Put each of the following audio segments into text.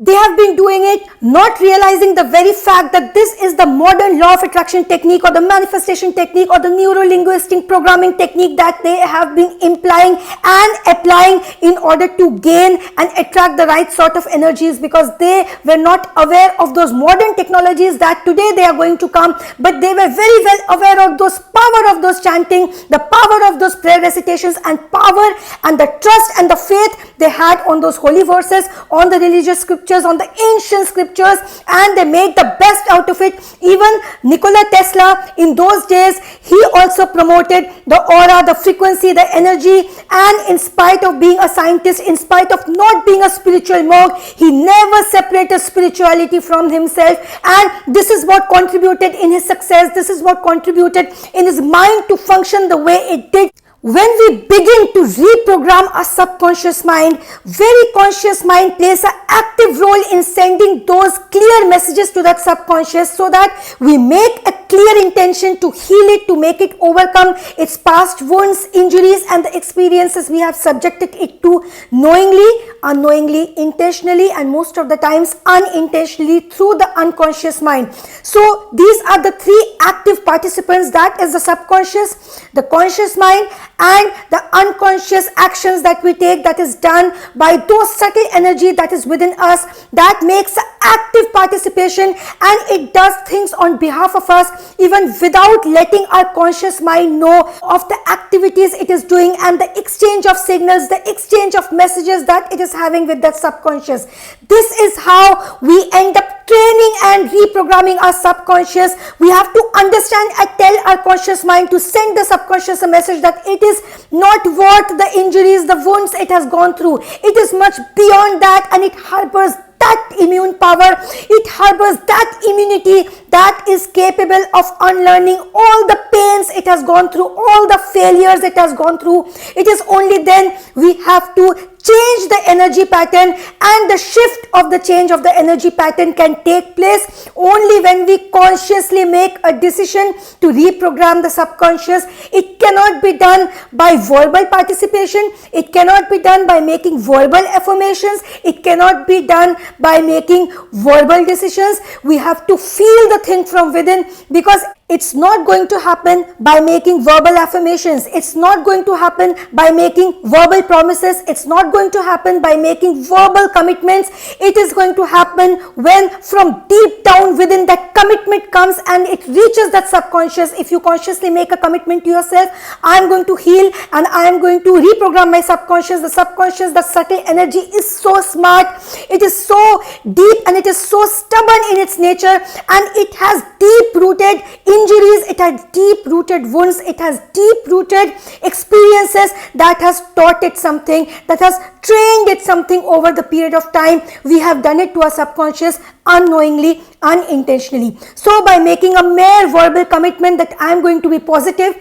They have been doing it not realizing the very fact that this is the modern law of attraction technique or the manifestation technique or the neuro-linguistic programming technique that they have been implying and applying in order to gain and attract the right sort of energies, because they were not aware of those modern technologies that today they are going to come, but they were very well aware of those power of those chanting, the power of those prayer recitations, and power and the trust and the faith they had on those holy verses, on the religious scriptures, on the ancient scriptures, and they made the best out of it. Even Nikola Tesla, in those days, he also promoted the aura, the frequency, the energy, and in spite of being a scientist, in spite of not being a spiritual monk, he never separated spirituality from himself, and this is what contributed in his success. This is what contributed in his mind to function the way it did. When we begin to reprogram our subconscious mind, very conscious mind plays an active role in sending those clear messages to that subconscious, so that we make a clear intention to heal it, to make it overcome its past wounds, injuries, and the experiences we have subjected it to, knowingly, unknowingly, intentionally, and most of the times unintentionally through the unconscious mind. So these are the three active participants, that is the subconscious, the conscious mind, and the unconscious actions that we take, that is done by those subtle energy that is within us, that makes active participation, and it does things on behalf of us even without letting our conscious mind know of the activities it is doing and the exchange of signals, the exchange of messages that it is having with that subconscious. This is how we end up training and reprogramming our subconscious. We have to understand and tell our conscious mind to send the subconscious a message that it is not worth the injuries, the wounds it has gone through. It is much beyond that, and it harbors that immune power, it harbors that immunity that is capable of unlearning all the pains it has gone through, all the failures it has gone through. It is only then we have to change the energy pattern, and the shift of the change of the energy pattern can take place only when we consciously make a decision to reprogram the subconscious. It cannot be done by verbal participation, it cannot be done by making verbal affirmations, it cannot be done by making verbal decisions. We have to feel the thing from within, because it's not going to happen by making verbal affirmations. It's not going to happen by making verbal promises. It's not going to happen by making verbal commitments. It is going to happen when from deep down within that commitment comes and it reaches that subconscious. If you consciously make a commitment to yourself, I am going to heal and I am going to reprogram my subconscious. The subconscious, the subtle energy is so smart. It is so deep and it is so stubborn in its nature, and it has deep-rooted injuries, it has deep-rooted wounds, it has deep-rooted experiences that has taught it something, that has trained it something over the period of time. We have done it to our subconscious unknowingly, unintentionally. So by making a mere verbal commitment that I am going to be positive,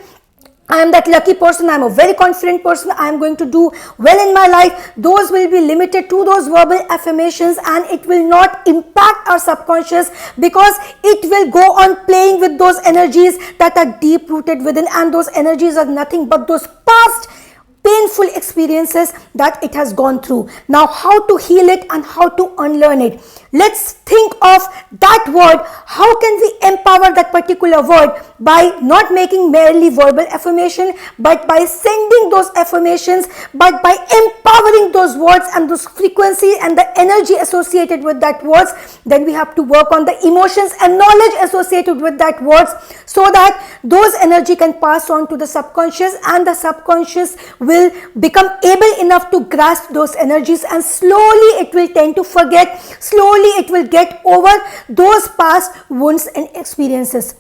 I am that lucky person, I am a very confident person, I am going to do well in my life, those will be limited to those verbal affirmations, and it will not impact our subconscious, because it will go on playing with those energies that are deep rooted within, and those energies are nothing but those past painful experiences that it has gone through. Now, how to heal it and how to unlearn it? Let's think of that word. How can we empower that particular word? By not making merely verbal affirmation, but by sending those affirmations, but by empowering those words and those frequency and the energy associated with that words. Then we have to work on the emotions and knowledge associated with that words, so that those energy can pass on to the subconscious, and the subconscious will become able enough to grasp those energies, and slowly it will tend to forget, slowly it will get over those past wounds and experiences.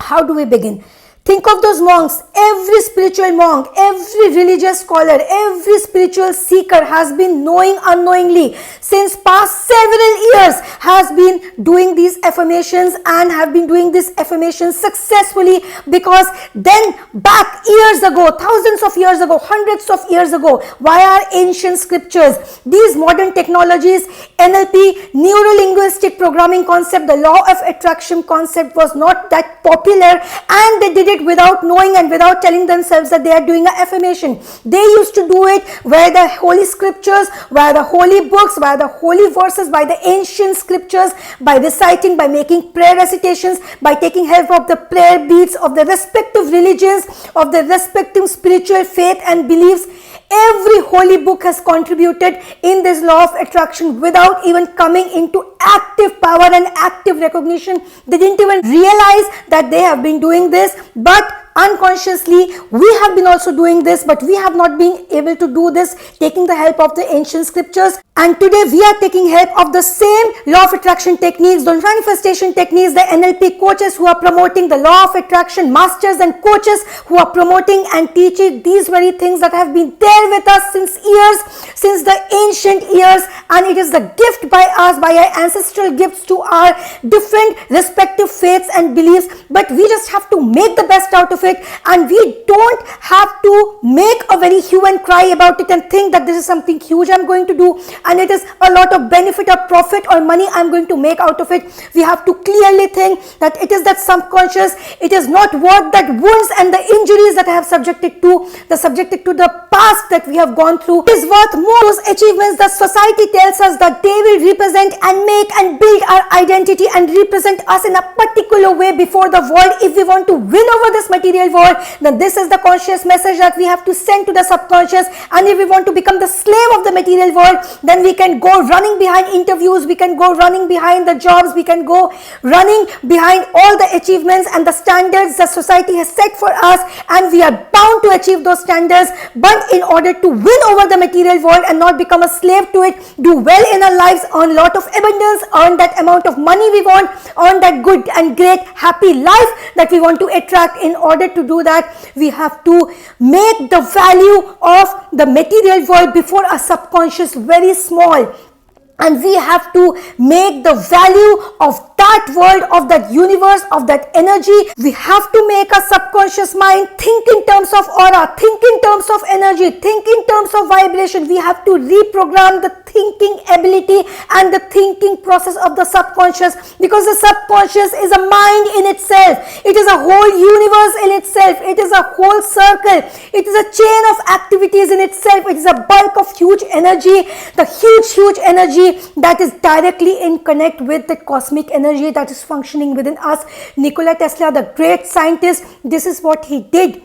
How do we begin? Think of those monks. Every spiritual monk, every religious scholar, every spiritual seeker has been knowing unknowingly since past several years, has been doing these affirmations and have been doing these affirmations successfully, because then back years ago, thousands of years ago, hundreds of years ago, via our ancient scriptures, these modern technologies, NLP, neuro-linguistic programming concept, the law of attraction concept was not that popular, and they didn't it without knowing and without telling themselves that they are doing an affirmation. They used to do it via the holy scriptures, via the holy books, via the holy verses, by the ancient scriptures, by reciting, by making prayer recitations, by taking help of the prayer beads of the respective religions, of the respective spiritual faith and beliefs. Every holy book has contributed in this law of attraction without even coming into active power and active recognition. They didn't even realize that they have been doing this, but unconsciously we have been also doing this, but we have not been able to do this taking the help of the ancient scriptures. And today we are taking help of the same law of attraction techniques, the manifestation techniques, the NLP coaches who are promoting the law of attraction, masters and coaches who are promoting and teaching these very things that have been there with us since years, since the ancient years. And it is the gift by us, by our ancestral gifts to our different respective faiths and beliefs, but we just have to make the best out of it, and we don't have to make a very hue and cry about it and think that this is something huge I'm going to do and it is a lot of benefit or profit or money I'm going to make out of it. We have to clearly think that it is that subconscious, it is not worth that wounds and the injuries that I have subjected to the past that we have gone through. It is worth more those achievements that society tells us that they will represent and make and build our identity and represent us in a particular way before the world. If we want to win over this material world, then this is the conscious message that we have to send to the subconscious. And if we want to become the slave of the material world, then we can go running behind interviews, we can go running behind the jobs, we can go running behind all the achievements and the standards that society has set for us, and we are bound to achieve those standards. But in order to win over the material world and not become a slave to it, do well in our lives, earn a lot of abundance, earn that amount of money we want, earn that good and great happy life that we want to attract, in order to do that, we have to make the value of the material world before our subconscious very small. And we have to make the value of that world, of that universe, of that energy. We have to make our subconscious mind think in terms of aura, think in terms of energy, think in terms of vibration. We have to reprogram the thinking ability and the thinking process of the subconscious, because the subconscious is a mind in itself. It is a whole universe in itself. It is a whole circle. It is a chain of activities in itself. It is a bulk of huge energy, the huge energy that is directly in connect with the cosmic energy that is functioning within us. Nikola Tesla, the great scientist, this is what he did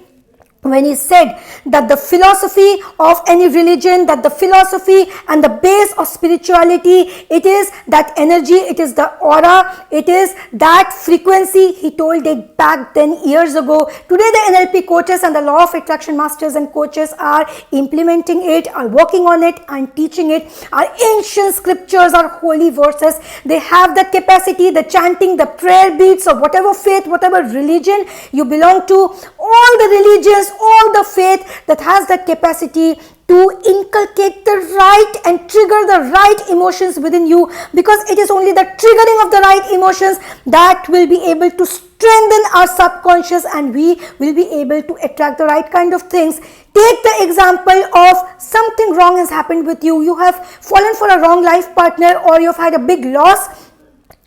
when he said that the philosophy of any religion, that the philosophy and the base of spirituality, it is that energy, it is the aura, it is that frequency. He told it back then years ago. Today the NLP coaches and the law of attraction masters and coaches are implementing it, are working on it and teaching it. Our ancient scriptures, our holy verses, they have the capacity, the chanting, the prayer beads of whatever faith, whatever religion you belong to, all the religions, all the faith that has that capacity to inculcate the right and trigger the right emotions within you, because it is only the triggering of the right emotions that will be able to strengthen our subconscious, and we will be able to attract the right kind of things. Take the example of something wrong has happened with you. You have fallen for a wrong life partner, or you've had a big loss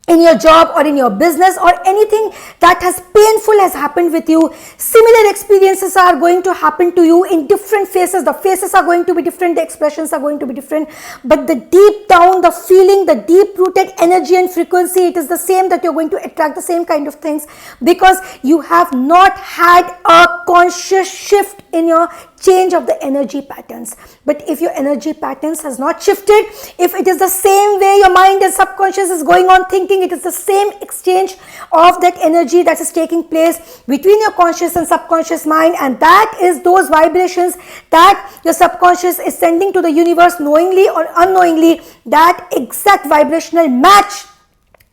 in your job or in your business, or anything that has painful has happened with you. Similar experiences are going to happen to you in different phases. The faces are going to be different, the expressions are going to be different, but the deep down, the feeling, the deep rooted energy and frequency, it is the same, that you're going to attract the same kind of things, because you have not had a conscious shift in your change of the energy patterns. But if your energy patterns has not shifted, if it is the same way your mind and subconscious is going on thinking, it is the same exchange of that energy that is taking place between your conscious and subconscious mind, and that is those vibrations that your subconscious is sending to the universe, knowingly or unknowingly. That exact vibrational match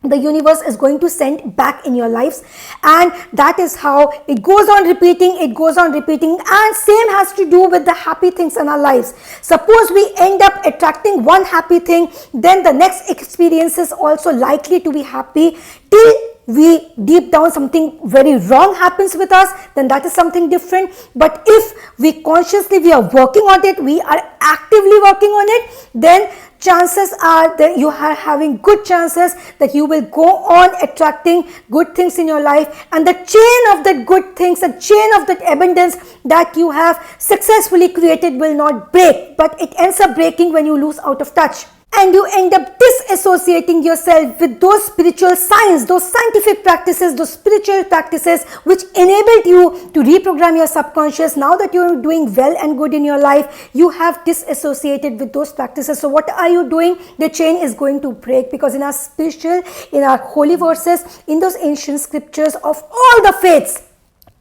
the universe is going to send back in your lives, and that is how it goes on repeating, and same has to do with the happy things in our lives. Suppose we end up attracting one happy thing, then the next experience is also likely to be happy till we deep down something very wrong happens with us, then that is something different. But if we consciously we are working on it, we are actively working on it, then chances are that you are having good chances that you will go on attracting good things in your life, and the chain of that good things, the chain of that abundance that you have successfully created will not break, but it ends up breaking when you lose out of touch. And you end up disassociating yourself with those spiritual science, those scientific practices, those spiritual practices which enabled you to reprogram your subconscious. Now that you are doing well and good in your life, you have disassociated with those practices. So what are you doing? The chain is going to break, because in our spiritual, in our holy verses, in those ancient scriptures of all the faiths,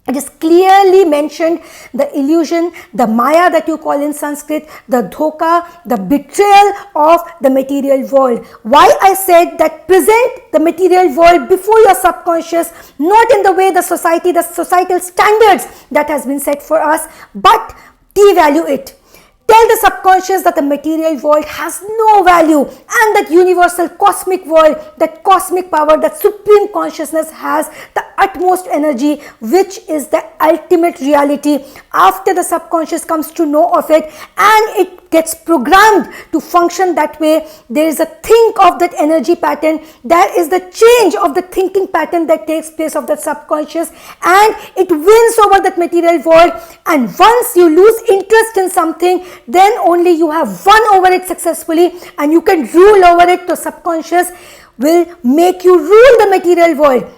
it is clearly mentioned the illusion, the maya that you call in Sanskrit, the dhoka, the betrayal of the material world. Why I said that present the material world before your subconscious, not in the way the society, the societal standards that has been set for us, but devalue it. Tell the subconscious that the material world has no value, and that universal cosmic world, that cosmic power, that supreme consciousness has the utmost energy, which is the ultimate reality. After the subconscious comes to know of it and it gets programmed to function that way, there is a think of that energy pattern, there is the change of the thinking pattern that takes place of that subconscious, and it wins over that material world. And once you lose interest in something, then only you have won over it successfully, and you can rule over it. The subconscious will make you rule the material world.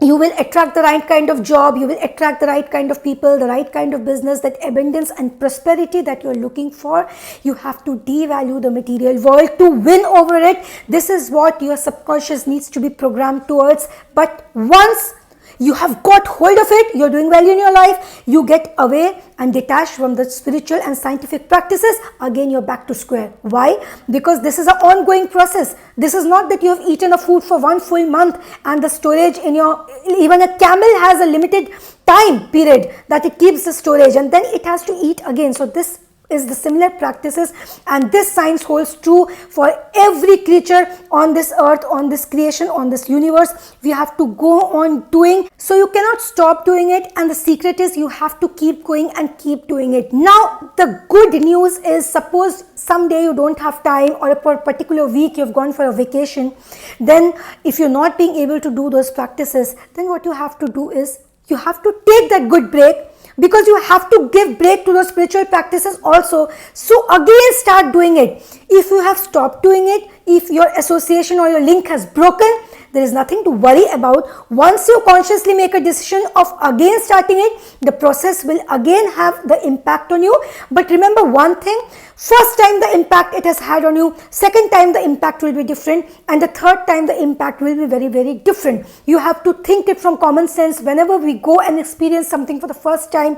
You will attract the right kind of job, you will attract the right kind of people, the right kind of business, that abundance and prosperity that you are looking for. You have to devalue the material world to win over it. This is what your subconscious needs to be programmed towards. But once you have got hold of it, you're doing well in your life, you get away and detached from the spiritual and scientific practices, again you're back to square. Why? Because this is an ongoing process. This is not that you have eaten a food for 1 full month and the storage in your, even a camel has a limited time period that it keeps the storage and then it has to eat again. So this is the similar practices, and this science holds true for every creature on this earth, on this creation, on this universe. We have to go on doing, so you cannot stop doing it, and the secret is you have to keep going and keep doing it. Now the good news is, suppose someday you don't have time, or for a particular week you've gone for a vacation, then if you're not being able to do those practices, then what you have to do is you have to take that good break, because you have to give break to those spiritual practices also. So again start doing it. If you have stopped doing it, if your association or your link has broken, there is nothing to worry about. Once you consciously make a decision of again starting it, the process will again have the impact on you. But remember one thing, first time the impact it has had on you, second time the impact will be different, and the third time the impact will be very, very different. You have to think it from common sense. Whenever we go and experience something for the first time,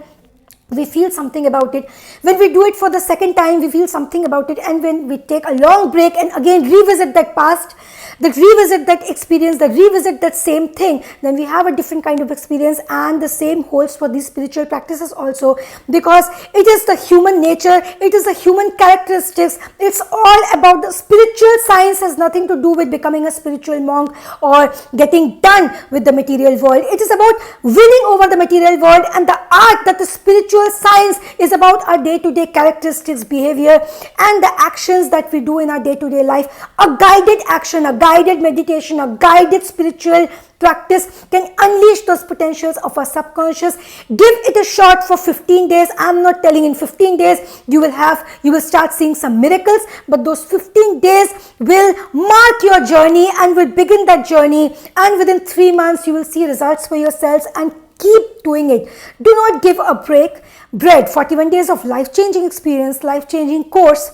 we feel something about it. When we do it for the second time, we feel something about it. And when we take a long break and again revisit that past, that revisit that experience, that revisit that same thing, then we have a different kind of experience. And the same holds for these spiritual practices also, because it is the human nature, it is the human characteristics. It's all about the spiritual science, has nothing to do with becoming a spiritual monk or getting done with the material world. It is about winning over the material world, and the art that the spiritual science is about our day-to-day characteristics, behavior, and the actions that we do in our day-to-day life. A guided action, a guided meditation, a guided spiritual practice can unleash those potentials of our subconscious. Give it a shot for 15 days. I'm not telling in 15 days you will start seeing some miracles, but those 15 days will mark your journey and will begin that journey, and within 3 months you will see results for yourselves. And keep doing it. Do not give a break. Bread, 41 days of life-changing experience, life-changing course.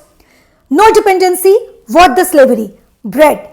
No dependency. What the slavery? Bread.